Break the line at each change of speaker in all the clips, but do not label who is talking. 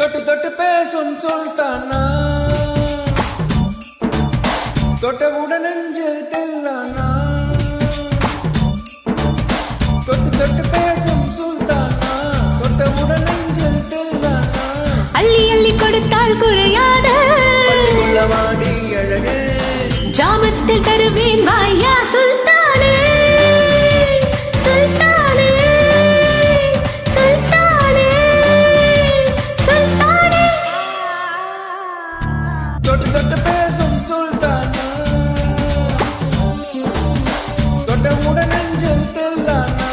தொட்டு தொட்டு பேசும் சுல்தானா, தொட்டவுடன் நெஞ்சில் தெல்லானா. தொட்டு தொட்டு பேசும் சுல்தானா, தொட்டவுடன் நெஞ்சில் தெல்லானா.
அள்ளி அள்ளி கொடுத்தால் குறையாத
வாடி அழகே,
ஜாமத்தில் தருவேன் வாயா சுல்தானே, சுல்தானே, சுல்தானே, சுல்தானே.
தொட்டு தொட்டு பேசும் சுல்தானா, தொட்டவுடன் நெஞ்சில் தெல்லானா.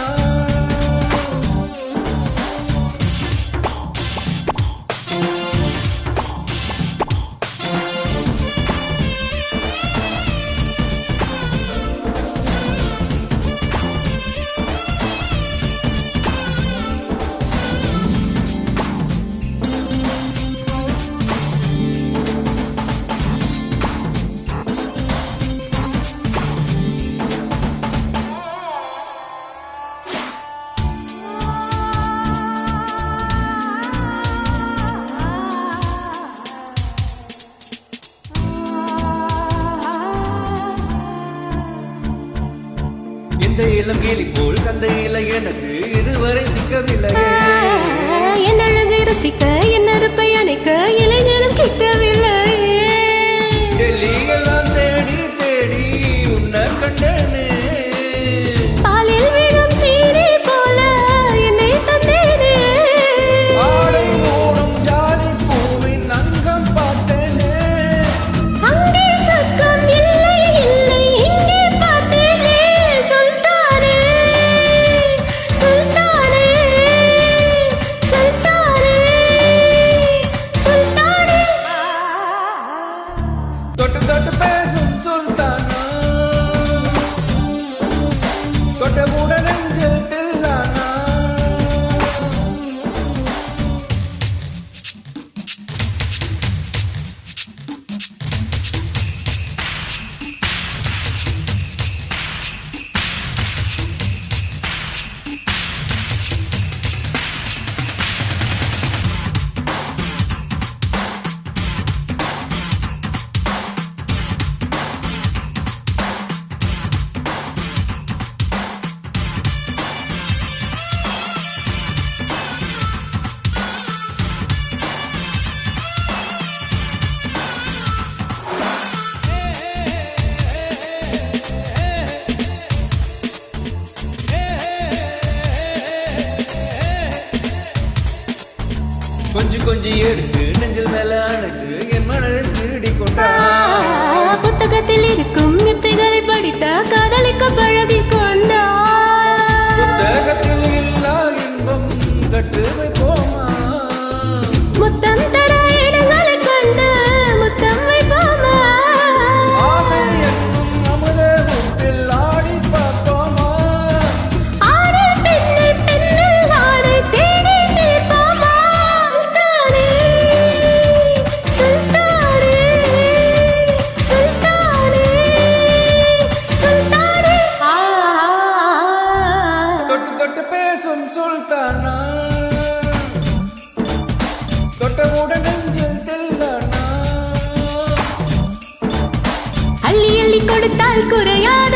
இந்த இளம் கிளி போல் சந்தையில எனக்கு இதுவரை சிக்கவில்லையே.
என் அழகை ரசிக்க என் அறுப்பை அணைக்க இளைஞரும் கிட்டவில்லை.
டெல்லி எல்லாம் தேடி தேடி உன்னை கண்டேனே.
பாலில் விழும் சீனி போல என்னை தந்தேனே.
ஆடை மூடும் ஜாதி பூவின் அங்கம் பார்த்தேனே.
அங்கே சொர்க்கம் இல்லை இல்லை இங்கே பார்த்தேனே. சுல்தானே, சுல்தானே, சுல்தானே, சுல்தானே.
தொட்டு தொட்டு பேசும் சுல்தானா, தொட்டவுடன் நெஞ்சில் தெல்லானா. கொஞ்சி கொஞ்சி எடுத்து நெஞ்சில் மேல அணைத்து என் மனதை திருடி கொண்டா.
புத்தகத்தில் இருக்கும் வித்தைகளை படித்த காதலிக்க பழகி கொண்டா.
புத்தகத்தில் இல்லா இன்பம் கட்டு வைப்போமா.
முத்தம் தர இடங்களை கண்டு முத்தம் வைப்போமா.
ஆசை என்னும் அமுத உப்பில் ஆடி பார்ப்போமா.
ஆடு பெண்ணை பெண்ணில் ஆடை தேடி தீர்ப்போமா. சுல்தானே, சுல்தானே, சுல்தானே, சுல்தானே.
தொட்டு தொட்டு பேசும் சுல்தானா, தொட்டவுடன் நெஞ்சில் தெல்லானா.
அள்ளி அள்ளி கொடுத்தால் குறையாத